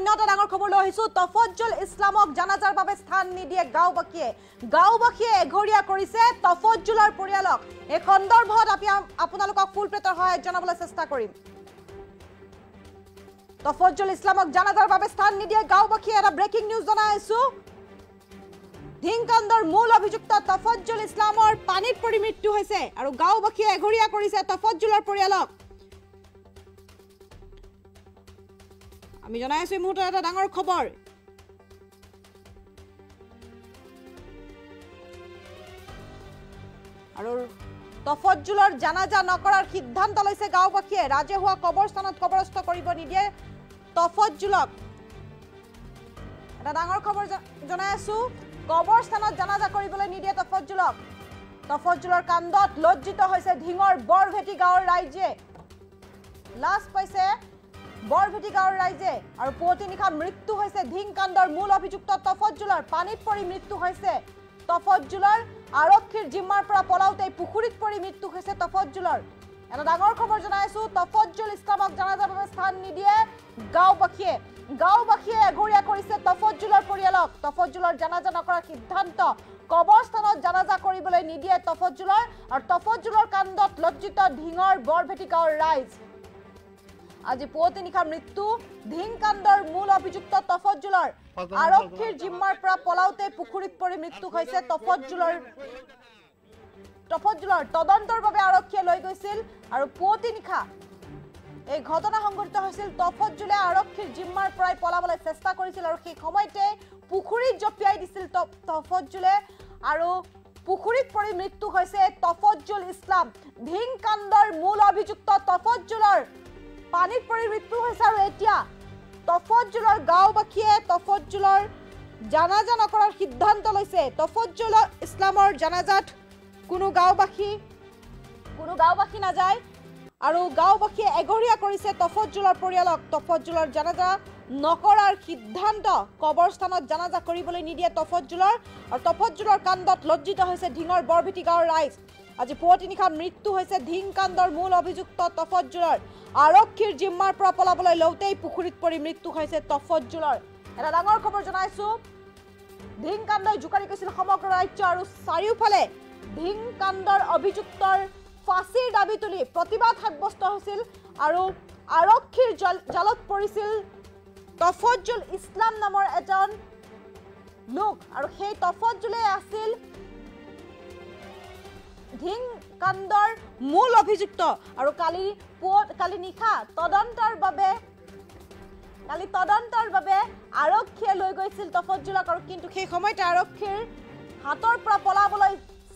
অন্যটা ডাঙৰ খবৰ লৈ আহিছো তফজ্জুল ইছলামক জানাজাৰ বাবে স্থান নিদিয়ে গাঁওবাসীয়ে এঘৰীয়া কৰিছে তফজ্জুলৰ পৰিয়ালক এই সন্দৰ্ভত আপোনালোকক ফুল প্লেটৰ সহায়ত জনাবলৈ চেষ্টা কৰিম তফজ্জুল ইছলামক জানাজাৰ বাবে স্থান নিদিয়ে গাঁওবাসীয়ে এটা ব্ৰেকিং নিউজ জনাই আছো ধিংকাণ্ডৰ মূল অভিযুক্ত তফজ্জুল ইছলামৰ পানীত পৰি মৃত্যু হৈছে আৰু গাঁওবাসীয়ে এঘৰীয়া কৰিছে তফজ্জুলৰ পৰিয়ালক আমি জনাই আছো এই মুহূৰ্তত এটা ডাঙৰ খবৰ আৰু তফজ্জুলৰ জানাজা নকৰাৰ সিদ্ধান্ত লৈছে গাঁওবাসীয়ে ৰাজহুৱা কবৰস্থানত কবৰস্থ কৰিব নিদিয়ে তফজ্জুলক এটা ডাঙৰ খবৰ জনাই আছো কবৰস্থানত জানাজা কৰিবলৈ নিদিয়ে তফজ্জুলৰ কাণ্ডত লজ্জিত হৈছে ধিঙৰ বৰভেটি গাঁৱৰ ৰাইজে লাজ পাইছে বৰভেটি গাঁৱৰ ৰাইজে আৰু পুৱতি নিশা মৃত্যু হৈছে ধিংকাণ্ডৰ মূল অভিযুক্ত তফজ্জুলৰ পানীত পৰি মৃত্যু হৈছে তফজ্জুলৰ আৰক্ষীৰ জিম্মাৰ পৰা পলাওতে পুখুৰীত পৰি মৃত্যু হৈছে তফজ্জুলৰ এটা ডাঙৰ খবৰ জনাই আছো তফজ্জুল ইছলামক জানাজাৰ বাবে স্থান নিদিয়ে গাঁওবাসীয়ে এঘৰীয়া কৰিছে তফজ্জুলৰ পৰিয়ালক তফজ্জুলৰ জানাজা নকৰাৰ সিদ্ধান্ত কবৰস্থানত জানাজা কৰিবলৈ নিদিয়ে তফজ্জুলৰ আৰু তফজ্জুলৰ কাণ্ডত লজ্জিত ধিঙৰ বৰভেটি গাঁৱৰ ৰাইজ আজি পুৱতি নিশা মৃত্যু ধিংকাণ্ডৰ মূল অভিযুক্ত তফজ্জুলৰ আৰক্ষীৰ জিম্মাৰ পৰা পলাওতে পুখুৰীত পৰি মৃত্যু হৈছে তফজ্জুলৰ তদন্তৰ বাবে আৰক্ষীয়ে লৈ গৈছিল আৰু পুৱতি নিশা এই ঘটনা সংঘটিত হৈছিল তফজ্জুলে আৰক্ষীৰ জিম্মাৰ পৰাই পলাবলৈ চেষ্টা কৰিছিল আৰু সেই সময়তে পুখুৰীত জপিয়াই দিছিল তফজ্জুলে আৰু পুখুৰীত পৰি মৃত্যু হৈছে তফজ্জুল ইছলাম ধিংকাণ্ডৰ মূল অভিযুক্ত তফজ্জুলৰ পানীত পৰি মৃত্যু হৈছে আৰু এতিয়া তফজ্জুলৰ গাঁওবাসীয়ে তফজ্জুলৰ জানাজা নকৰাৰ সিদ্ধান্ত লৈছে তফজ্জুল ইছলামৰ জানাজাত কোনো গাঁওবাসী নাযায় আৰু গাঁওবাসীয়ে এঘৰীয়া কৰিছে তফজ্জুলৰ পৰিয়ালক তফজ্জুলৰ জানাজা নকৰাৰ সিদ্ধান্ত কবৰস্থানত জানাজা কৰিবলৈ নিদিয়ে তফজ্জুলৰ আৰু তফজ্জুলৰ কাণ্ডত লজ্জিত হৈছে ধিঙৰ বৰভেটি গাঁৱৰ ৰাইজ আজি পুৱতি নিশা মৃত্যু হৈছে ধিংকাণ্ডৰ মূল অভিযুক্ত তফজ্জুলৰ আৰক্ষীৰ জিম্মাৰ পৰা পলাবলৈ লওঁতেই পুখুৰীত পৰি মৃত্যু হৈছে তফজ্জুলৰ এটা ডাঙৰ খবৰ জনাইছো ধিংকাণ্ডই জোকাৰি গৈছিল সমগ্ৰ ৰাজ্য আৰু চাৰিওফালে ধিংকাণ্ডৰ অভিযুক্তৰ ফাঁচীৰ দাবী তুলি প্ৰতিবাদ সাব্যস্ত হৈছিল আৰু আৰক্ষীৰ জালত পৰিছিল তফজ্জুল ইছলাম নামৰ এজন লোক আৰু সেই তফজ্জুলে আছিল ধিংকাণ্ডৰ মূল অভিযুক্ত আৰু কালি নিশা তদন্তৰ বাবে আৰক্ষীয়ে লৈ গৈছিল তফজ্জুলক আৰু কিন্তু সেই সময়তে আৰক্ষীৰ হাতৰ পৰা পলাবলৈ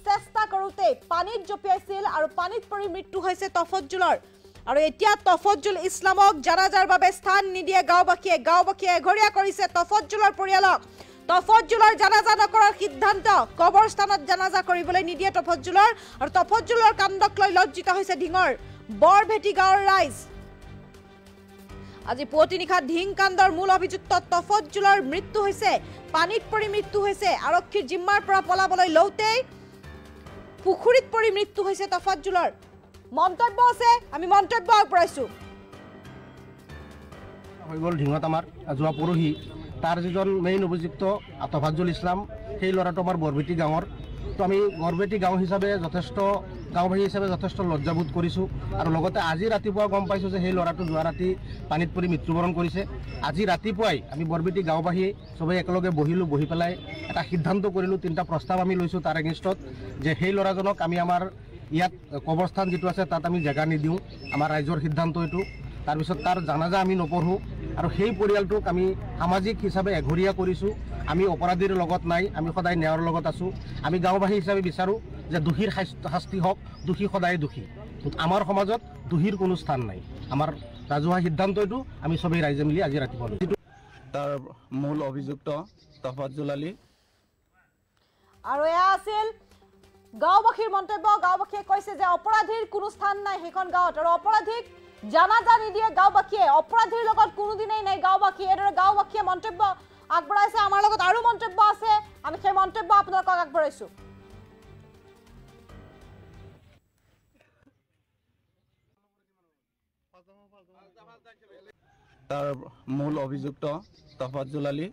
চেষ্টা কৰোঁতে পানীত জপিয়াইছিল আৰু পানীত পৰি মৃত্যু হৈছে তফজ্জুলৰ আৰু এতিয়া তফজ্জুল ইছলামক জানাজাৰ বাবে স্থান নিদিয়ে গাঁওবাসীয়ে এঘৰীয়া কৰিছে তফজ্জুলৰ পৰিয়ালক তফজ্জুলৰ জানাজা নকৰাৰ সিদ্ধান্ত কবৰস্থানত জানাজা কৰিবলৈ নিদিয়ে তফজ্জুলৰ আৰু তফজ্জুলৰ কাণ্ডক লৈ লজ্জিত হৈছে ধিঙৰ বৰভেটি গাঁৱৰ ৰাইজ আজি পুৱতি নিশা ধিংকাণ্ডৰ মূল অভিযুক্ত তফজ্জুলৰ মৃত্যু হৈছে পানীত পৰি মৃত্যু হৈছে আৰক্ষীৰ জিম্মাৰ পৰা পলাবলৈ লওঁতেই পুখুৰীত পৰি মৃত্যু হৈছে তফজ্জুলৰ মন্তব্য আছে আমি মন্তব্য আগবঢ়াইছো হৈ গ'ল ধিঙত আমাৰ যোৱা পৰহি তাৰ যিজন মেইন অভিযুক্ত তফজ্জুল ইছলাম সেই ল'ৰাটো আমাৰ বৰভেটি গাঁৱৰ তো আমি বৰভেটি গাঁও হিচাপে গাঁওবাসী হিচাপে যথেষ্ট লজ্জাবোধ কৰিছোঁ আৰু লগতে আজি ৰাতিপুৱা গম পাইছোঁ যে সেই ল'ৰাটো যোৱা ৰাতি পানীত পৰি মৃত্যুবৰণ কৰিছে আজি ৰাতিপুৱাই আমি বৰভেটি গাঁওবাসী চবেই একেলগে বহি পেলাই এটা সিদ্ধান্ত কৰিলোঁ 3টা প্ৰস্তাৱ আমি লৈছোঁ তাৰ এগেইনষ্টত যে সেই ল'ৰাজনক আমি আমাৰ ইয়াত কবৰস্থান যিটো আছে তাত আমি জেগা নিদিওঁ আমাৰ ৰাইজৰ সিদ্ধান্ত এইটো তাৰপিছত তাৰ জানাজা আমি নপঢ়োঁ আৰু সেই পৰিয়ালটোক আমি সামাজিক হিচাপে এঘৰীয়া কৰিছোঁ আমি অপৰাধীৰ লগত নাই আমি সদায় ন্যায়ৰ লগত আছোঁ আমি গাঁওবাসী হিচাপে বিচাৰোঁ যে দোষীৰ শাস্তি হওক দোষী সদায় দোষী আমাৰ সমাজত দোষীৰ কোনো স্থান নাই আমাৰ ৰাজহুৱা সিদ্ধান্ত এইটো আমি চবেই ৰাইজে মিলি আজি ৰাতিপুৱা তাৰ মূল অভিযুক্ত তফজ্জুল আলী আৰু এয়া আছিল গাঁওবাসীৰ মন্তব্য গাঁওবাসীয়ে কৈছে যে অপৰাধীৰ কোনো স্থান নাই সেইখন গাঁৱত আৰু অপৰাধীক জানাজা নিদিয়ে গাঁওবাসীয়ে অপৰাধীৰ লগত কোনোদিনেই নাই গাঁওবাসী এইদৰে গাঁওবাসীয়ে মন্তব্য আগবঢ়াইছে আমাৰ লগত আৰু মন্তব্য আছে আমি সেই মন্তব্য আপোনালোকক আগবঢ়াইছো তাৰ মূল অভিযুক্ত তফাজ্জল আলী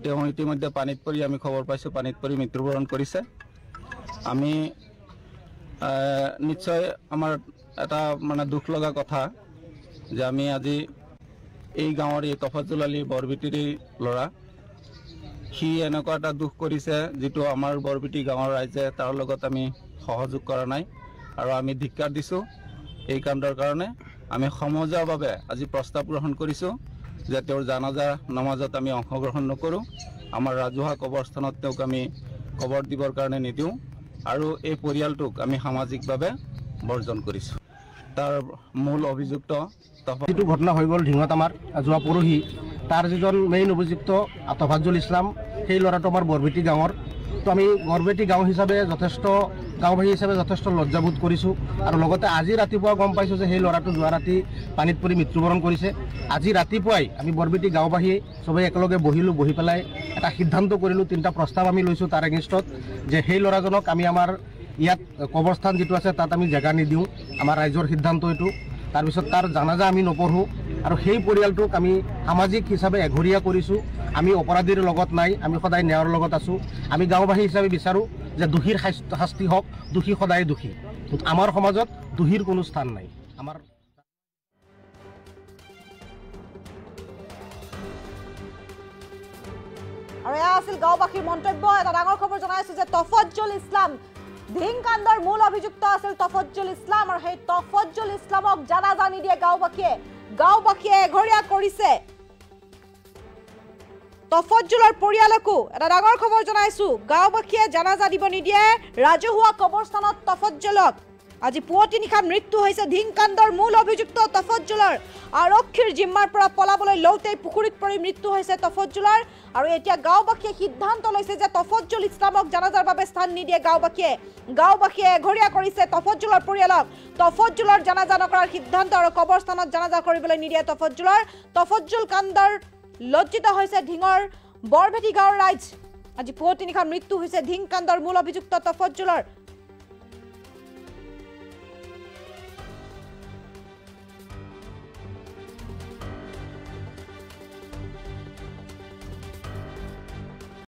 তেওঁ ইতিমধ্যে পানীত পৰি আমি খবৰ পাইছোঁ পানীত পৰি মৃত্যুবৰণ কৰিছে। আমি নিশ্চয় আমাৰ এটা মানে দুখ লগা কথা যে আমি আজি এই গাঁৱৰ এই তফাজ্জল আলী বৰবিটিৰ ল'ৰা সি এনেকুৱা এটা দুখ কৰিছে যিটো আমাৰ বৰবিটি গাঁৱৰ ৰাইজে তাৰ লগত আমি সহযোগ কৰা নাই আৰু আমি ধিক্কাৰ দিছোঁ। এই কাণ্ডৰ কাৰণে আমি সমাজৰ বাবে আজি প্ৰস্তাৱ গ্ৰহণ কৰিছোঁ যে তেওঁৰ জানাজা নামাজত আমি অংশগ্ৰহণ নকৰোঁ, আমাৰ ৰাজহুৱা কবৰস্থানত তেওঁক আমি কবৰ দিবৰ কাৰণে নিদিওঁ আৰু এই পৰিয়ালটোক আমি সামাজিকভাৱে বৰ্জন কৰিছোঁ। তাৰ মূল অভিযুক্ত যিটো ঘটনা হৈ গ'ল ঢিঙত আমাৰ যোৱা পৰহি, তাৰ যিজন মেইন অভিযুক্ত তফাজ্জল ইছলাম সেই ল'ৰাটো আমাৰ বৰবেটি গাঁৱৰ। তো আমি বৰবেটি গাঁও হিচাপে গাঁওবাসী হিচাপে যথেষ্ট লজ্জাবোধ কৰিছোঁ আৰু লগতে আজি ৰাতিপুৱা গম পাইছোঁ যে সেই ল'ৰাটো যোৱা ৰাতি পানীত পৰি মৃত্যুবৰণ কৰিছে। আজি ৰাতিপুৱাই আমি বৰবেটি গাঁওবাসী চবেই একেলগে বহি পেলাই এটা সিদ্ধান্ত কৰিলোঁ, 3টা প্ৰস্তাৱ আমি লৈছোঁ তাৰ এগেইনষ্টত যে সেই ল'ৰাজনক আমি আমাৰ ইয়াত কবৰস্থান যিটো আছে তাত আমি জেগা নিদিওঁ, আমাৰ ৰাইজৰ সিদ্ধান্ত এইটো। তাৰপিছত তাৰ জানাজা আমি নপঢ়োঁ আৰু সেই পৰিয়ালটোক আমি সামাজিক হিচাপে এঘৰীয়া কৰিছোঁ। আমি অপৰাধীৰ লগত নাই, আমি সদায় ন্যায়ৰ লগত আছোঁ। আমি গাঁওবাসী হিচাপে বিচাৰোঁ যে দোষীৰ শাস্তি হওক, দোষী সদায় দোষী। আমাৰ সমাজত দোষীৰ কোনো স্থান নাই। আমাৰ আৰু এয়া আছিল গাঁওবাসীৰ মন্তব্য। এটা ডাঙৰ খবৰ জনাইছোঁ যে তফাজ্জল ইছলাম ধিং কাণ্ডৰ মূল অভিযুক্ত আছিল তফাজ্জল ইছলাম আৰু সেই তফাজ্জল ইছলামক জানাজা নিদিয়ে গাঁওবাসীয়ে এঘৰীয়া কৰিছে। তফাজ্জলৰ পৰিয়ালকো এটা ডাঙৰ খবৰ জনাইছোঁ, গাঁওবাসীয়ে জানাজা দিব নিদিয়ে ৰাজহুৱা কবৰস্থানত তফাজ্জলক। আজি পুৱতি নিশা মৃত্যু হৈছে ধিং কাণ্ডৰ মূল অভিযুক্ত তফাজ্জলৰ। আৰক্ষীৰ জিম্মাৰ পৰা পলাবলৈ লওঁতেই পুখুৰীত পৰি মৃত্যু হৈছে তফাজ্জলৰ আৰু এতিয়া গাঁওবাসীয়ে সিদ্ধান্ত লৈছে যে তফাজ্জল ইছলামক জানাজাৰ বাবে স্থান নিদিয়ে গাঁওবাসীয়ে এঘৰীয়া কৰিছে তফাজ্জলৰ পৰিয়ালক। তফাজ্জলৰ জানাজা নকৰাৰ সিদ্ধান্ত আৰু কবৰস্থানত জানাজা কৰিবলৈ নিদিয়ে তফাজ্জল কাণ্ডৰ লজ্জিত হৈছে ধিঙৰ বৰভেটি গাঁৱৰ ৰাইজ। আজি পুৱতি নিশা মৃত্যু হৈছে ধিং কাণ্ডৰ মূল অভিযুক্ত তফাজ্জলৰ।